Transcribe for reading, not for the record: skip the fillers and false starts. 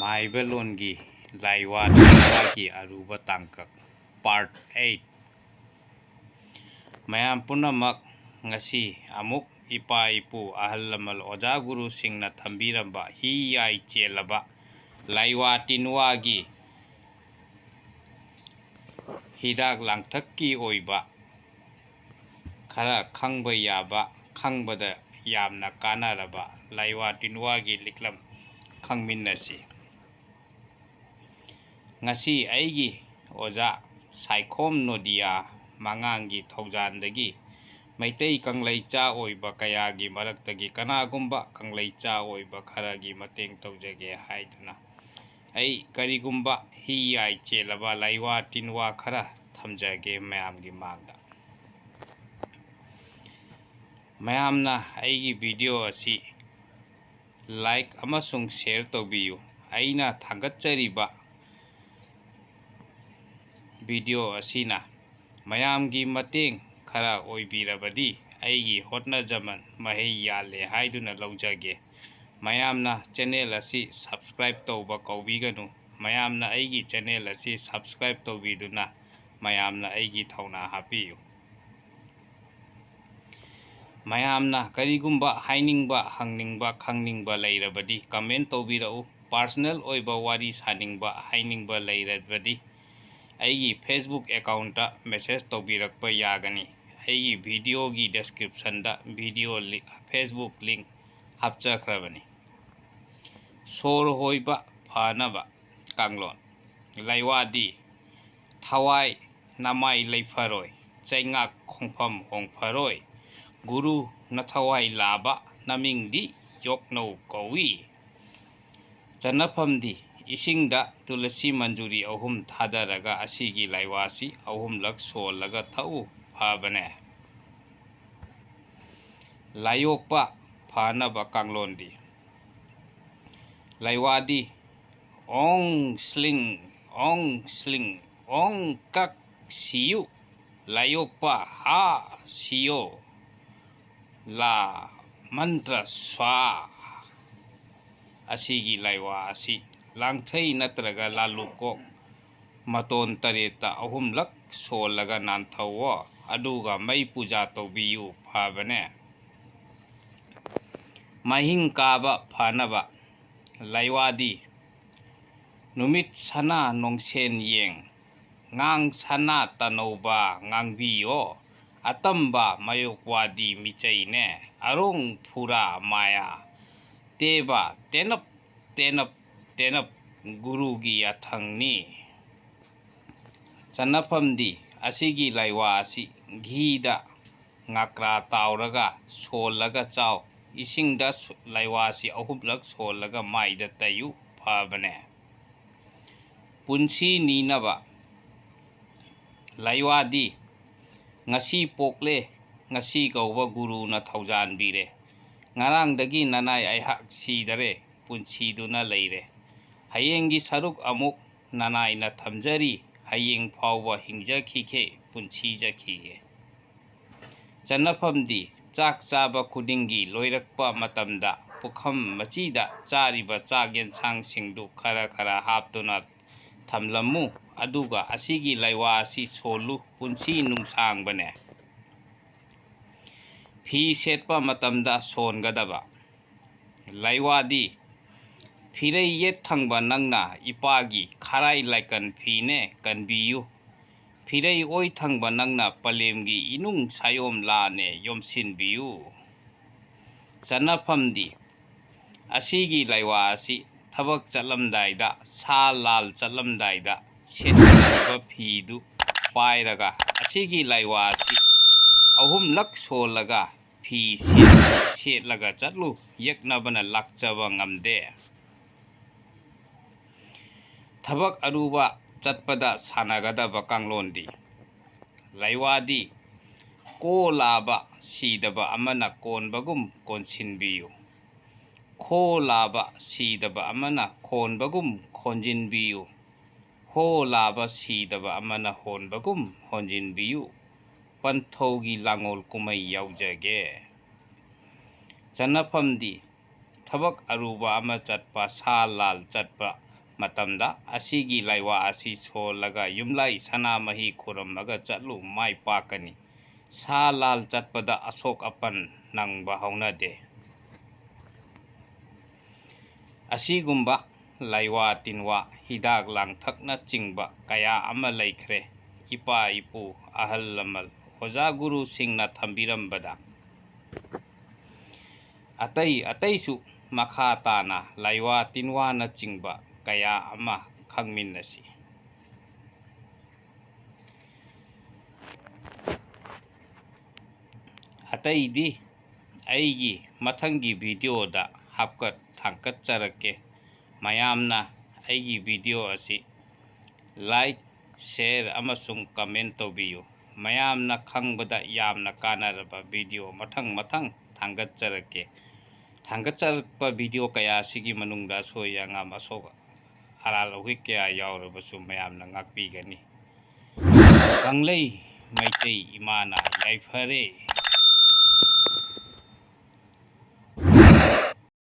ꯃꯥꯏꯕꯂꯣꯟꯒꯤ ꯂꯥꯏꯋꯥ ꯇꯤꯟꯋꯥꯒꯤ ꯑꯔꯨꯕ ꯇꯥꯡꯀꯛ ꯄꯥꯔꯠ 8 ꯃꯌꯥꯝ ꯄꯨꯝꯅꯃꯛ ꯉꯁꯤ ꯑꯃꯨꯛ ꯏꯄꯥ-ꯏꯄꯨ ꯑꯍꯜ-ꯂꯃꯟ ꯑꯣꯖꯥ ꯒꯨꯔꯨꯁꯤꯡꯅ ꯊꯝꯕꯤꯔꯝꯕ ꯍꯤ ꯌꯥꯏ ꯆꯦꯜꯂꯕ ꯂꯥꯏꯋꯥ ꯇꯤꯟꯋꯥꯒꯤ ꯍꯤꯗꯥꯛ ꯂꯥꯡꯊꯛꯀꯤ ꯑꯣꯏꯕ ꯈꯔ ꯈꯪꯕ ꯌꯥꯕ ꯈꯪꯕꯗ ꯌꯥꯝꯅ ꯀꯥꯟꯅꯔꯕ ꯂꯥꯏꯋꯥ ꯇꯤꯟꯋꯥꯒꯤ ꯂꯤꯛꯂꯝ ꯈꯪꯃꯤꯟꯅꯁꯤ꯫ ꯉꯁꯤ ꯑꯩꯒꯤ ꯑꯣꯖꯥ ꯁꯥꯏꯈꯣꯝ ꯅꯣꯗꯤꯌꯥ ꯃꯉꯥꯡꯒꯤ ꯊꯧꯖꯥꯟꯗꯒꯤ ꯃꯩꯇꯩ ꯀꯪꯂꯩꯆꯥ ꯑꯣꯏꯕ ꯀꯌꯥꯒꯤ ꯃꯔꯛꯇꯒꯤ ꯀꯅꯥꯒꯨꯝꯕ ꯀꯪꯂꯩꯆꯥ ꯑꯣꯏꯕ ꯈꯔꯒꯤ ꯃꯇꯦꯡ ꯇꯧꯖꯒꯦ ꯍꯥꯏꯗꯨꯅ ꯑꯩ ꯀꯔꯤꯒꯨꯝꯕ ꯍꯤ ꯌꯥꯏ ꯆꯦꯜꯂꯕ ꯂꯥꯏꯋꯥ ꯇꯤꯟꯋꯥ ꯈꯔ ꯊꯝꯖꯒꯦ ꯃꯌꯥꯝꯒꯤ ꯃꯥꯡꯗ꯫ ꯃꯌꯥꯝꯅ ꯑꯩꯒꯤ ꯚꯤꯗꯤꯑꯣ ꯑꯁꯤ ꯂꯥꯏꯛ ꯑꯃꯁꯨꯡ ꯁꯦꯌꯔ ꯇꯧꯕꯤꯌꯨ꯫ ꯑꯩꯅ ꯊꯥꯒꯠꯆꯔꯤꯕ ꯚꯤꯗꯤꯑꯣ ꯑꯁꯤꯅ ꯃꯌꯥꯝꯒꯤ ꯃꯇꯦꯡ ꯈꯔ ꯑꯣꯏꯕꯤꯔꯕꯗꯤ ꯑꯩꯒꯤ ꯍꯣꯠꯅꯖꯃꯟ ꯃꯍꯩ ꯌꯥꯜꯂꯦ ꯍꯥꯏꯗꯨꯅ ꯂꯧꯖꯒꯦ꯫ ꯃꯌꯥꯝꯅ ꯆꯦꯅꯦꯜ ꯑꯁꯤ ꯁꯕꯁꯀ꯭ꯔꯥꯏꯕ ꯇꯧꯕ ꯀꯥꯎꯕꯤꯒꯅꯨ꯫ ꯃꯌꯥꯝꯅ ꯑꯩꯒꯤ ꯆꯦꯅꯦꯜ ꯑꯁꯤ ꯁꯕꯁꯀ꯭ꯔꯥꯏꯕ ꯇꯧꯕꯤꯗꯨꯅ ꯃꯌꯥꯝꯅ ꯑꯩꯒꯤ ꯊꯧꯅꯥ ꯍꯥꯞꯄꯤꯌꯨ꯫ ꯃꯌꯥꯝꯅ ꯀꯔꯤꯒꯨꯝꯕ ꯍꯥꯏꯅꯤꯡꯕ ꯍꯪꯅꯤꯡꯕ ꯈꯪꯅꯤꯡꯕ ꯂꯩꯔꯕꯗꯤ ꯀꯃꯦꯟ ꯇꯧꯕꯤꯔꯛꯎ꯫ ꯄꯥꯔꯁꯣꯅꯦꯜ ꯑꯣꯏꯕ ꯋꯥꯔꯤ ꯁꯥꯅꯤꯡꯕ ꯍꯥꯏꯅꯤꯡꯕ ꯂꯩꯔꯕꯗꯤ ꯑꯩꯒꯤ ꯐꯦꯁꯕꯨꯛ ꯑꯦꯀꯥꯎꯟꯇ ꯃꯦꯁꯦꯖ ꯇꯧꯕꯤꯔꯛꯄ ꯌꯥꯒꯅꯤ꯫ ꯑꯩꯒꯤ ꯚꯤꯗꯤꯑꯣꯒꯤ ꯗꯦꯁꯀ꯭ꯔꯤꯞꯁꯟꯗ ꯐꯦꯁꯕꯨꯛ ꯂꯤꯡꯛ ꯍꯥꯞꯆꯈ꯭ꯔꯕꯅꯤ꯫ ꯁꯣꯔ ꯍꯣꯏꯕ ꯐꯅꯕ ꯀꯥꯡꯂꯣꯟ ꯂꯥꯏꯋꯥꯗꯤ ꯊꯋꯥꯏ ꯅꯃꯥꯏ ꯂꯩꯐꯔꯣꯏ, ꯆꯩꯉꯥꯛ ꯈꯣꯡꯐꯝ ꯍꯣꯡꯐꯔꯣꯏ, ꯒꯨꯔꯨ ꯅꯊꯋꯥꯏ ꯂꯥꯕ ꯅꯃꯤꯡꯗꯤ ꯌꯣꯛꯅꯧ ꯀꯧꯏ꯫ ꯆꯟꯅꯐꯝꯗꯤ ꯏꯁꯤꯡꯗ ꯇꯨꯂꯁꯤ ꯃꯟꯖꯨꯔꯤ 3 ꯊꯥꯗꯔꯒ ꯑꯁꯤꯒꯤ ꯂꯥꯏꯋꯥꯁꯤ 3ꯂꯛ ꯁꯣꯜꯂꯒ ꯊꯛꯎ ꯐꯕꯅꯦ꯫ ꯂꯥꯏꯌꯣꯛꯄ ꯐꯅꯕ ꯀꯥꯡꯂꯣꯟꯗꯤ ꯂꯥꯏꯋꯥꯗꯤ ꯑꯣꯡ ꯁ꯭ꯂꯤꯡ ꯑꯣꯡ ꯁ꯭ꯂꯤꯡ ꯑꯣꯡ ꯀꯛ ꯁꯤꯌꯨ ꯂꯥꯏꯌꯣꯛꯄ ꯍꯥ ꯁꯤꯌꯣ ꯂꯥ ꯃꯟꯇ꯭ꯔ ꯁ꯭ꯋꯥ꯫ ꯑꯁꯤꯒꯤ ꯂꯥꯏꯋꯥ ꯑꯁꯤ ꯂꯥꯡꯊꯩ ꯅꯠꯇ꯭ꯔꯒ ꯂꯥꯂꯨꯀꯣꯛ ꯃꯇꯣꯟ 8ꯇ 3ꯂꯛ ꯁꯣꯜꯂꯒ ꯅꯥꯟꯊꯧꯑꯣ ꯑꯗꯨꯒ ꯃꯩ ꯄꯨꯖꯥ ꯇꯧꯕꯤꯌꯨ ꯐꯕꯅꯦ꯫ ꯃꯍꯤꯡ ꯀꯥꯕ ꯐꯅꯕ ꯂꯥꯏꯋꯥꯗꯤ ꯅꯨꯃꯤꯠ ꯁꯅꯥ ꯅꯣꯡꯁꯦꯟ ꯌꯦꯡ ꯉꯥꯡ ꯁꯅꯥ ꯇꯅꯧꯕ ꯉꯥꯡꯕꯤꯌꯣ ꯑꯇꯝꯕ ꯃꯌꯣꯛꯋꯥꯗꯤ ꯃꯤꯆꯩꯅꯦ ꯑꯔꯣꯡ ꯐꯨꯔꯥ ꯃꯥꯌꯥ ꯇꯦꯕ ꯇꯦꯅꯞ ꯇꯦꯅꯞ ꯇꯦꯅꯞ ꯒꯨꯔꯨꯒꯤ ꯌꯥꯊꯪꯅꯤ꯫ ꯆꯟꯅꯐꯝꯗꯤ ꯑꯁꯤꯒꯤ ꯂꯥꯏꯋꯥ ꯑꯁꯤ ꯘꯤꯗ ꯉꯥꯀ꯭ꯔꯥ ꯇꯥꯎꯔꯒ ꯁꯣꯜꯂꯒ ꯆꯥꯎ꯫ ꯏꯁꯤꯡꯗ ꯂꯥꯏꯋꯥꯁꯤ 3ꯂꯛ ꯁꯣꯜꯂꯒ ꯃꯥꯏꯗ ꯇꯩꯌꯨ ꯐꯕꯅꯦ꯫ ꯄꯨꯟꯁꯤ ꯅꯤꯅꯕ ꯂꯥꯏꯋꯥꯗꯤ ꯉꯁꯤ ꯄꯣꯛꯂꯦ ꯉꯁꯤ ꯀꯧꯕ ꯒꯨꯔꯨꯅ ꯊꯧꯖꯥꯟꯕꯤꯔꯦ꯫ ꯉꯔꯥꯡꯗꯒꯤ ꯅꯅꯥꯏ ꯑꯩꯍꯥꯛ ꯁꯤꯗꯔꯦ ꯄꯨꯟꯁꯤꯗꯨꯅ ꯂꯩꯔꯦ꯫ ꯍꯌꯦꯡꯒꯤ ꯁꯔꯨꯛ ꯑꯃꯨꯛ ꯅꯅꯥꯏꯅ ꯊꯝꯖꯔꯤ ꯍꯌꯦꯡ ꯐꯥꯎꯕ ꯍꯤꯡꯖꯈꯤꯒꯦ ꯄꯨꯟꯁꯤꯖꯈꯤꯒꯦ꯫ ꯆꯟꯅꯐꯝꯗꯤ ꯆꯥꯛ ꯆꯥꯕ ꯈꯨꯗꯤꯡꯒꯤ ꯂꯣꯏꯔꯛꯄ ꯃꯇꯝꯗ ꯄꯨꯈꯝ ꯃꯆꯤꯗ ꯆꯥꯔꯤꯕ ꯆꯥꯛ ꯌꯦꯟꯁꯥꯡꯁꯤꯡꯗꯨ ꯈꯔ ꯈꯔ ꯍꯥꯞꯇꯨꯅ ꯊꯝꯂꯝꯃꯨ ꯑꯗꯨꯒ ꯑꯁꯤꯒꯤ ꯂꯥꯏꯋꯥ ꯑꯁꯤ ꯁꯣꯜꯂꯨ ꯄꯨꯟꯁꯤ ꯅꯨꯡꯁꯥꯡꯕꯅꯦ꯫ ꯐꯤ ꯁꯦꯠꯄ ꯃꯇꯝꯗ ꯁꯣꯟꯒꯗꯕ ꯂꯥꯏꯋꯥꯗꯤ ꯐꯤꯔꯩ ꯌꯦꯠ ꯊꯪꯕ ꯅꯪꯅ ꯏꯄꯥꯒꯤ ꯈꯥꯔꯥꯏ ꯂꯥꯏꯀꯟ ꯐꯤꯅꯦ ꯀꯟꯕꯤꯌꯨ꯫ ꯐꯤꯔꯩ ꯑꯣꯏ ꯊꯪꯕ ꯅꯪꯅ ꯄꯂꯦꯝꯒꯤ ꯏꯅꯨꯡ ꯁꯥꯌꯣꯝ ꯂꯥꯅꯦ ꯌꯣꯝꯁꯤꯟꯕꯤꯌꯨ꯫ ꯆꯟꯅꯐꯝꯗꯤ ꯑꯁꯤꯒꯤ ꯂꯥꯏꯋꯥ ꯑꯁꯤ ꯊꯕꯛ ꯆꯠꯂꯝꯗꯥꯏꯗ ꯁꯥ ꯂꯥꯜ ꯆꯠꯂꯝꯗꯥꯏꯗ ꯁꯦꯠꯀꯗꯕ ꯐꯤꯗꯨ ꯄꯥꯏꯔꯒ ꯑꯁꯤꯒꯤ ꯂꯥꯏꯋꯥ ꯑꯁꯤ 3ꯂꯛ ꯁꯣꯜꯂꯒ ꯐꯤ ꯁꯦꯠꯂꯒ ꯆꯠꯂꯨ ꯌꯦꯛꯅꯕꯅ ꯂꯥꯛꯆꯕ ꯉꯝꯗꯦ꯫ ꯊꯕꯛ ꯑꯔꯨꯕ ꯆꯠꯄꯗ ꯁꯥꯟꯅꯒꯗꯕ ꯀꯥꯡꯂꯣꯟꯗꯤ ꯂꯥꯏꯋꯥꯗꯤ ꯀꯣ ꯂꯥꯕ ꯁꯤꯗꯕ ꯑꯃꯅ ꯀꯣꯟꯕꯒꯨꯝ ꯀꯣꯟꯁꯤꯟꯕꯤꯌꯨ꯫ ꯈꯣ ꯂꯥꯕ ꯁꯤꯗꯕ ꯑꯃꯅ ꯈꯣꯟꯕꯒꯨꯝ ꯈꯣꯟꯖꯤꯟꯕꯤꯌꯨ꯫ ꯍꯣ ꯂꯥꯕ ꯁꯤꯗꯕ ꯑꯃꯅ ꯍꯣꯟꯕꯒꯨꯝ ꯍꯣꯟꯖꯤꯟꯕꯤꯌꯨ꯫ ꯄꯟꯊꯧꯒꯤ ꯂꯥꯡꯑꯣꯜ ꯀꯨꯝꯍꯩ ꯌꯥꯎꯖꯒꯦ꯫ ꯆꯟꯅꯐꯝꯗꯤ ꯊꯕꯛ ꯑꯔꯨꯕ ꯑꯃ ꯆꯠꯄ ꯁꯥ ꯂꯥꯜ ꯆꯠꯄ ꯃꯇꯝꯗ ꯑꯁꯤꯒꯤ ꯂꯥꯏꯋꯥ ꯑꯁꯤ ꯁꯣꯜꯂꯒ ꯌꯨꯝꯂꯥꯏ ꯁꯅꯥꯃꯍꯤ ꯈꯨꯔꯨꯝꯃꯒ ꯆꯠꯂꯨ ꯃꯥꯏ ꯄꯥꯛꯀꯅꯤ꯫ ꯁꯥ ꯂꯥꯜ ꯆꯠꯄꯗ ꯑꯁꯣꯛ ꯑꯄꯟ ꯅꯪꯕ ꯍꯧꯅꯗꯦ꯫ ꯑꯁꯤꯒꯨꯝꯕ ꯂꯥꯏꯋꯥ ꯇꯤꯟꯋꯥ ꯍꯤꯗꯥꯛ ꯂꯥꯡꯊꯛꯅꯆꯤꯡꯕ ꯀꯌꯥ ꯑꯃ ꯂꯩꯈ꯭ꯔꯦ꯫ ꯏꯄꯥ ꯏꯄꯨ ꯑꯍꯜ ꯂꯃꯟ ꯑꯣꯖꯥ ꯒꯨꯔꯨꯁꯤꯡꯅ ꯊꯝꯕꯤꯔꯝꯕꯗ ꯑꯇꯩ ꯑꯇꯩꯁꯨ ꯃꯈꯥ ꯇꯥꯅ ꯂꯥꯏꯋꯥ ꯇꯤꯟꯋꯥꯅꯆꯤꯡꯕ ꯀꯌꯥ ꯑꯃ ꯈꯪꯃꯤꯟꯅꯁꯤ꯫ ꯑꯇꯩꯗꯤ ꯑꯩꯒꯤ ꯃꯊꯪꯒꯤ ꯚꯤꯗꯤꯑꯣꯗ ꯍꯥꯞꯀꯠ ꯊꯥꯡꯀꯠꯆꯔꯛꯀꯦ꯫ ꯃꯌꯥꯝꯅ ꯑꯩꯒꯤ ꯚꯤꯗꯤꯑꯣ ꯑꯁꯤ ꯂꯥꯏꯛ, ꯁꯦꯌꯔ ꯑꯃꯁꯨꯡ ꯀꯃꯦꯟ ꯇꯧꯕꯤꯌꯨ꯫ ꯃꯌꯥꯝꯅ ꯈꯪꯕꯗ ꯌꯥꯝꯅ ꯀꯥꯟꯅꯔꯕ ꯚꯤꯗꯤꯑꯣ ꯃꯊꯪ ꯊꯥꯡꯒꯠꯆꯔꯛꯀꯦ꯫ ꯊꯥꯡꯒꯠꯆꯔꯛꯄ ꯚꯤꯗꯤꯑꯣ ꯀꯌꯥ ꯑꯁꯤꯒꯤ ꯃꯅꯨꯡꯗ ꯑꯁꯣꯏ ꯑꯉꯥꯝ ꯑꯁꯣꯛ ꯑꯔꯥꯜ ꯑꯍꯣꯏ ꯀꯌꯥ ꯌꯥꯎꯔꯕꯁꯨ ꯃꯌꯥꯝꯅ ꯉꯥꯛꯄꯤꯒꯅꯤ꯫ ꯀꯪꯂꯩ ꯃꯩꯇꯩ ꯏꯃꯥꯅ ꯌꯥꯏꯐꯔꯦ꯫